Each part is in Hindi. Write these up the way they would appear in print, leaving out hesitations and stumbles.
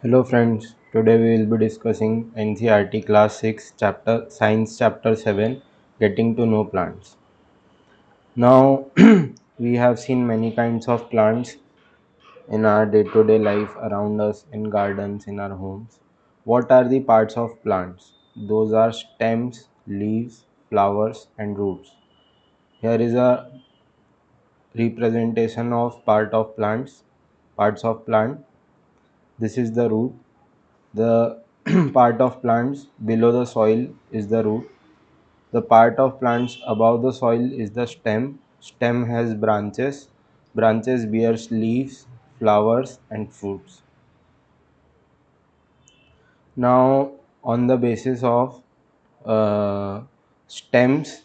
Hello friends, today we will be discussing NCERT class 6 chapter science chapter 7 getting to know plants. Now we have seen many kinds of plants in our day-to-day life around us in gardens in our homes. What are the parts of plants? Those are stems, leaves, flowers and roots. Here is a representation of parts of plant. This is the root. The part of plants below the soil is the root. The part of plants above the soil is the stem. Stem has branches. Branches bears leaves, flowers and fruits. Now, on the basis of stems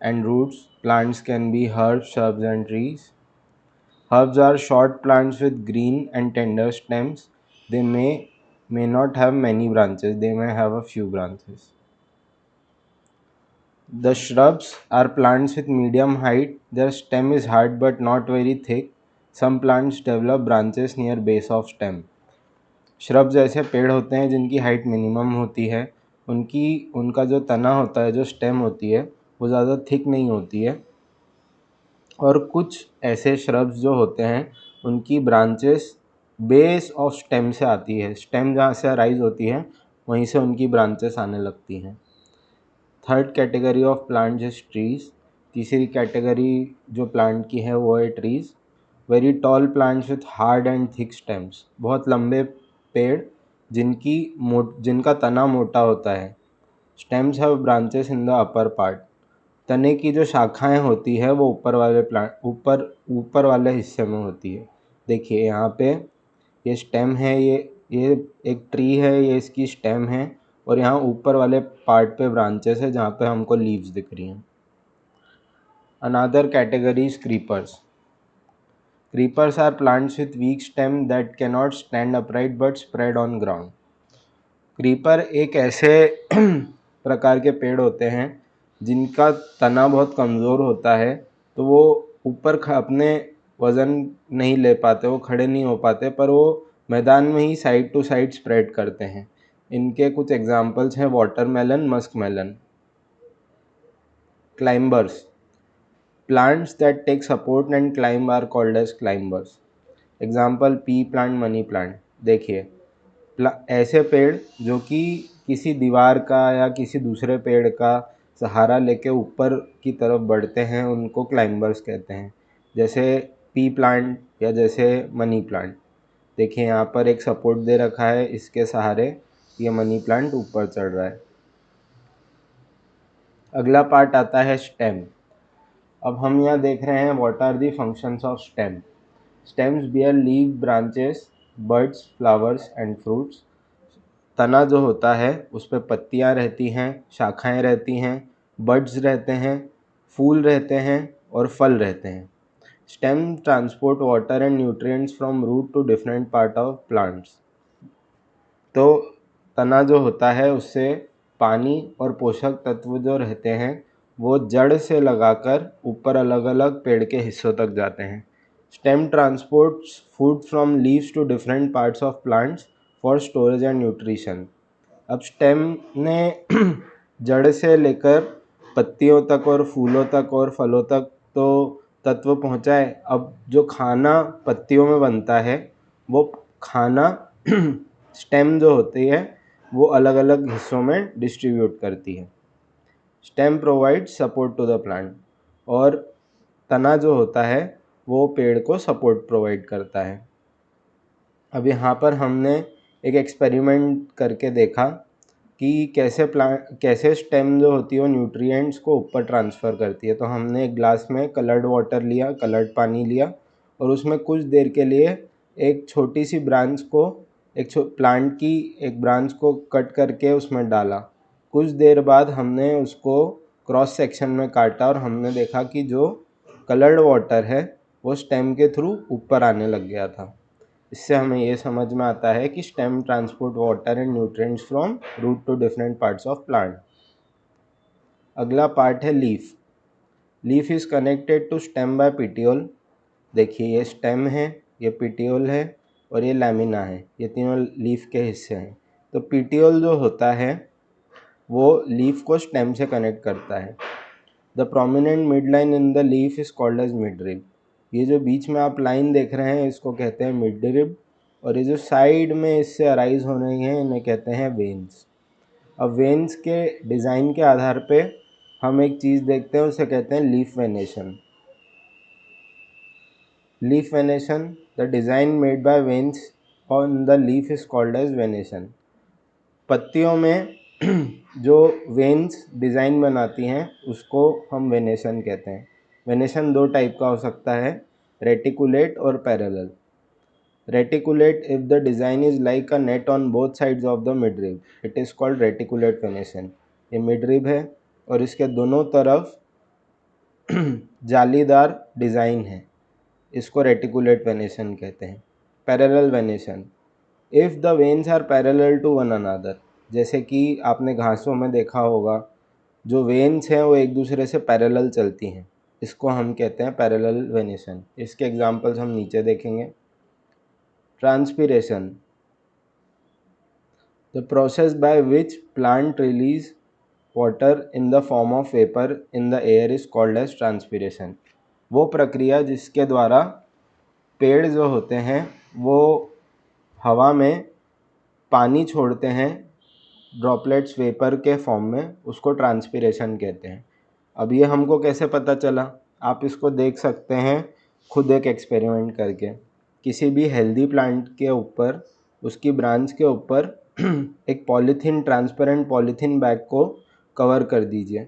and roots, plants can be herbs, shrubs and trees. Herbs are short plants with green and tender stems. They may not have many branches. They may have a few branches. The shrubs are plants with medium height. Their stem is hard but not very thick. Some plants develop branches near base of stem. Shrubs ऐसे पेड़ होते हैं जिनकी हाइट मिनिमम होती है. उनका जो तना होता है, जो स्टेम होती है, वो ज़्यादा थिक नहीं होती है. और कुछ ऐसे श्रब्स जो होते हैं उनकी ब्रांचेस बेस ऑफ स्टेम से आती है. स्टेम जहाँ से अराइज होती है वहीं से उनकी ब्रांचेस आने लगती हैं. Third category of plants is trees. तीसरी कैटेगरी जो प्लांट की है वो है trees. Very tall plants with hard and thick stems. बहुत लंबे पेड़ जिनका तना मोटा होता है. Stems have branches in the upper part. तने की जो शाखाएं होती है वो ऊपर वाले हिस्से में होती है. देखिए यहाँ पे ये स्टेम है, ये एक ट्री है, ये इसकी स्टेम है और यहाँ ऊपर वाले पार्ट पे ब्रांचेस है जहाँ पे हमको लीव्स दिख रही हैं. Another category is creepers. Creepers are plants with weak stem that can not stand upright but spread on ground. Creeper एक ऐसे प्रकार के पेड़ होते हैं जिनका तना बहुत कमज़ोर होता है, तो वो ऊपर अपने वज़न नहीं ले पाते, वो खड़े नहीं हो पाते, पर वो मैदान में ही साइड टू साइड स्प्रेड करते हैं. इनके कुछ एग्जांपल्स हैं watermelon, musk melon. Climbers. Plants that take support and climb are called as climbers. Example pea plant, money plant. देखिए ऐसे पेड़ जो कि किसी दीवार का या किसी दूसरे पेड़ का सहारा लेके ऊपर की तरफ बढ़ते हैं उनको क्लाइंबर्स कहते हैं. जैसे पी प्लांट या जैसे मनी प्लांट. देखिए यहाँ पर एक सपोर्ट दे रखा है, इसके सहारे ये मनी प्लांट ऊपर चढ़ रहा है. अगला पार्ट आता है स्टेम. अब हम यहाँ देख रहे हैं what are the functions of stem. Stems bear leave, branches, birds, flowers and fruits. तना जो होता है उस पर पत्तियाँ रहती हैं, शाखाएं रहती हैं, बड्स रहते हैं, फूल रहते हैं और फल रहते हैं. Stem transport water and nutrients from root to different part of plants. तो तना जो होता है उससे पानी और पोषक तत्व जो रहते हैं वो जड़ से लगाकर ऊपर अलग अलग पेड़ के हिस्सों तक जाते हैं. Stem transports food from leaves to different parts of plants for storage and nutrition. अब स्टेम ने जड़ से लेकर पत्तियों तक और फूलों तक और फलों तक तो तत्व पहुँचाए. अब जो खाना पत्तियों में बनता है वो खाना स्टेम जो होती है वो अलग अलग हिस्सों में डिस्ट्रीब्यूट करती है. Stem provide support to the plant. और तना जो होता है वो पेड़ को सपोर्ट प्रोवाइड करता है. अब यहाँ पर हमने एक एक्सपेरिमेंट करके देखा कि कैसे स्टेम जो होती है वो न्यूट्रिएंट्स को ऊपर ट्रांसफ़र करती है. तो हमने एक ग्लास में कलर्ड वाटर लिया, कलर्ड पानी लिया और उसमें कुछ देर के लिए एक छोटी सी ब्रांच को, प्लांट की एक ब्रांच को कट करके उसमें डाला. कुछ देर बाद हमने उसको क्रॉस सेक्शन में काटा और हमने देखा कि जो कलर्ड वाटर है वो स्टेम के थ्रू ऊपर आने लग गया था. इससे हमें ये समझ में आता है कि stem transport water and nutrients from root to different parts of plant. अगला पार्ट है leaf. Leaf is connected to stem by petiole. देखिए ये स्टेम है, ये पिटियोल है और ये लैमिना है, ये तीनों लीफ के हिस्से हैं। तो पीटियोल जो होता है वो लीफ को स्टेम से कनेक्ट करता है। The prominent mid line in the leaf is called as mid rib. ये जो बीच में आप लाइन देख रहे हैं इसको कहते हैं मिड रिब, और ये जो साइड में इससे अराइज हो रही हैं इन्हें कहते हैं वेन्स। अब वेन्स के डिज़ाइन के आधार पे हम एक चीज़ देखते हैं, उसे कहते हैं leaf venation. Leaf venation, the design made by veins on the leaf is called as venation. पत्तियों में जो वेन्स डिज़ाइन बनाती हैं उसको हम वेनेशन कहते हैं। वेनेशन दो टाइप का हो सकता है, रेटिकुलेट और parallel. Reticulate, if the design is like a net on both sides of the midrib, it is called reticulate venation। ये मिडरिब है और इसके दोनों तरफ जालीदार डिज़ाइन है, इसको रेटिकुलेट वेनेशन कहते हैं। Parallel venation, if the veins are parallel to one another, जैसे कि आपने घासों में देखा होगा जो वेन्स हैं वो एक दूसरे से पैरेलल चलती हैं, इसको हम कहते हैं पैरेलल वेनेशन। इसके एग्जांपल्स हम नीचे देखेंगे। Transpiration, the process by which plant release water in the form of vapor in the air is called as transpiration। वो प्रक्रिया जिसके द्वारा पेड़ जो होते हैं वो हवा में पानी छोड़ते हैं ड्रॉपलेट्स वेपर के फॉर्म में, उसको ट्रांसपिरेशन कहते हैं। अब ये हमको कैसे पता चला, आप इसको देख सकते हैं खुद एक एक्सपेरिमेंट करके। किसी भी हेल्दी प्लांट के ऊपर, उसकी ब्रांच के ऊपर एक पॉलीथीन, ट्रांसपेरेंट पॉलीथीन बैग को कवर कर दीजिए।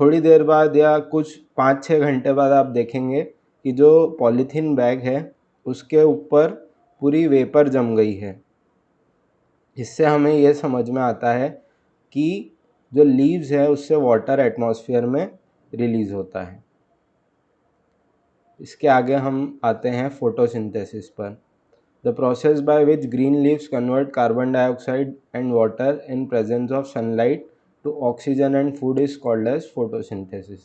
थोड़ी देर बाद या कुछ 5-6 घंटे बाद आप देखेंगे कि जो पॉलीथीन बैग है उसके ऊपर पूरी वेपर जम गई है। इससे हमें यह समझ में आता है कि जो लीव्स है उससे वाटर एटमॉस्फेयर में रिलीज़ होता है। इसके आगे हम आते हैं फोटोसिंथेसिस पर। The process by which green leaves convert carbon dioxide and water in presence of sunlight to oxygen and food is called as photosynthesis.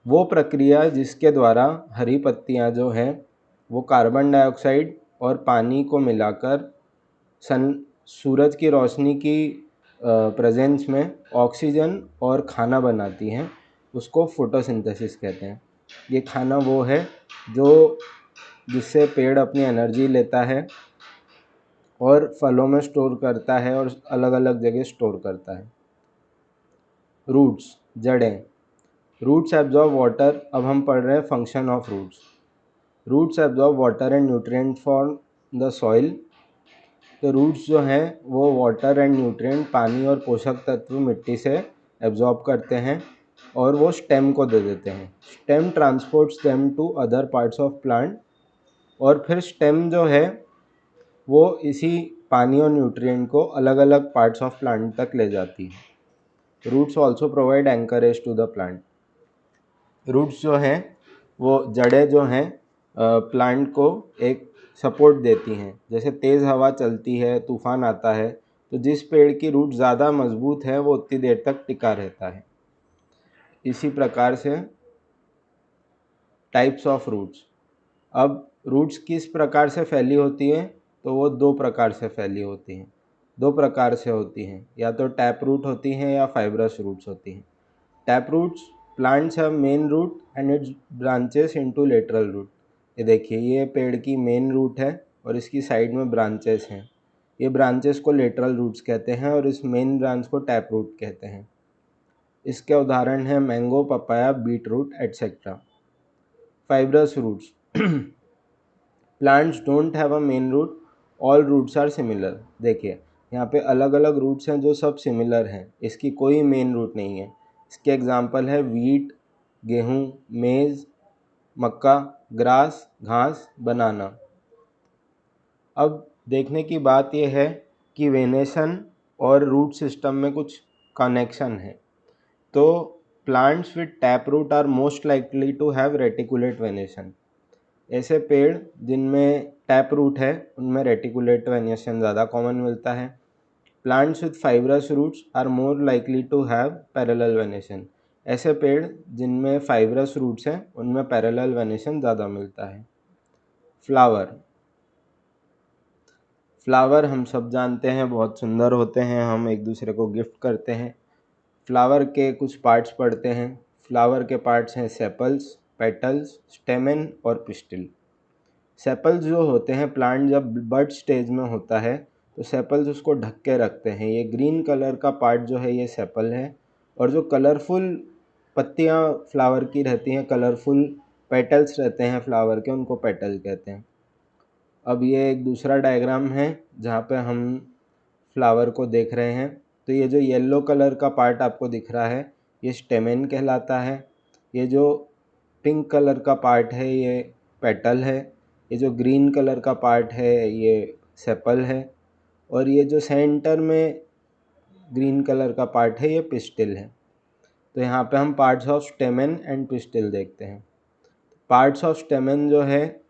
वो प्रक्रिया जिसके द्वारा हरी पत्तियाँ जो हैं वो कार्बन डाइऑक्साइड और पानी को मिलाकर सूरज की रोशनी की प्रेजेंस में ऑक्सीजन और खाना बनाती हैं, उसको फोटोसिंथेसिस कहते हैं। ये खाना वो है जो जिससे पेड़ अपनी एनर्जी लेता है और फलों में स्टोर करता है और अलग अलग जगह स्टोर करता है। रूट्स, जड़ें। Roots absorb water. अब हम पढ़ रहे हैं function of roots. Roots absorb water and nutrient from the soil. तो रूट्स जो हैं वो वाटर एंड न्यूट्रिएंट, पानी और पोषक तत्व मिट्टी से एब्जॉर्ब करते हैं और वो स्टेम को दे देते हैं। Stem transports them to other parts of plant, और फिर स्टेम जो है वो इसी पानी और न्यूट्रिएंट को अलग अलग पार्ट्स ऑफ प्लांट तक ले जाती है। Roots also provide anchorage to the plant. Roots जो हैं वो जड़ें जो हैं प्लांट को एक सपोर्ट देती हैं। जैसे तेज़ हवा चलती है, तूफान आता है, तो जिस पेड़ की रूट ज़्यादा मजबूत है वो उतनी देर तक टिका रहता है। इसी प्रकार से टाइप्स ऑफ रूट्स। अब रूट्स किस प्रकार से फैली होती हैं, तो वो दो प्रकार से फैली होती हैं, दो प्रकार से होती हैं, या तो टैप रूट होती हैं या फाइब्रस रूट्स होती हैं। Tap roots, plants have main root and its branches into lateral root. ये देखिए, ये पेड़ की मेन रूट है और इसकी साइड में ब्रांचेस हैं। ये ब्रांचेस को लेटरल रूट्स कहते हैं और इस मेन ब्रांच को टैप रूट कहते हैं। इसके उदाहरण हैं mango, papaya, beet root etcetera. Fibrous roots, plants don't have a main root, all roots are similar. देखिए यहाँ पे अलग अलग रूट्स हैं जो सब सिमिलर हैं, इसकी कोई मेन रूट नहीं है। इसके एग्जांपल है वीट, गेहूँ, मेज़, मक्का, ग्रास, घास, बनाना। अब देखने की बात यह है कि वेनेशन और रूट सिस्टम में कुछ कनेक्शन है। तो plants with tap root are most likely to have reticulate venation. ऐसे पेड़ जिनमें टैप रूट है उनमें रेटिकुलेट वेनेशन ज़्यादा कॉमन मिलता है। Plants with fibrous roots are more likely to have parallel venation. ऐसे पेड़ जिनमें फाइब्रस रूट्स हैं उनमें पैरेलल वेनेशन ज़्यादा मिलता है। फ्लावर, फ्लावर हम सब जानते हैं बहुत सुंदर होते हैं, हम एक दूसरे को गिफ्ट करते हैं। फ्लावर के कुछ पार्ट्स पढ़ते हैं। फ्लावर के पार्ट्स हैं सेपल्स, पेटल्स, स्टेमेन और पिस्टिल। सेपल्स जो होते हैं, प्लांट जब बड स्टेज में होता है तो सेपल्स उसको ढक के रखते हैं। ये ग्रीन कलर का पार्ट जो है ये सेपल है, और जो कलरफुल पत्तियां फ्लावर की रहती हैं, कलरफुल पेटल्स रहते हैं फ्लावर के, उनको पेटल कहते हैं। अब ये एक दूसरा डायग्राम है जहाँ पे हम फ्लावर को देख रहे हैं। तो ये जो येलो कलर का पार्ट आपको दिख रहा है ये स्टेमेन कहलाता है। ये जो पिंक कलर का पार्ट है ये पेटल है। ये जो ग्रीन कलर का पार्ट है ये सेपल है। और ये जो सेंटर में ग्रीन कलर का पार्ट है ये पिस्टिल है। तो यहाँ पे हम parts of stamen and pistil देखते हैं। पार्ट्स ऑफ स्टेमेन जो है,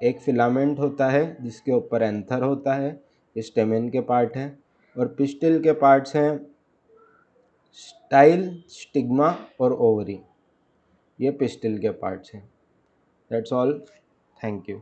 एक फिलामेंट होता है जिसके ऊपर एंथर होता है, ये स्टेमेन के पार्ट हैं। और पिस्टिल के पार्ट्स हैं स्टाइल, स्टिग्मा और ओवरी, ये पिस्टिल के पार्ट्स हैं। That's all, thank you.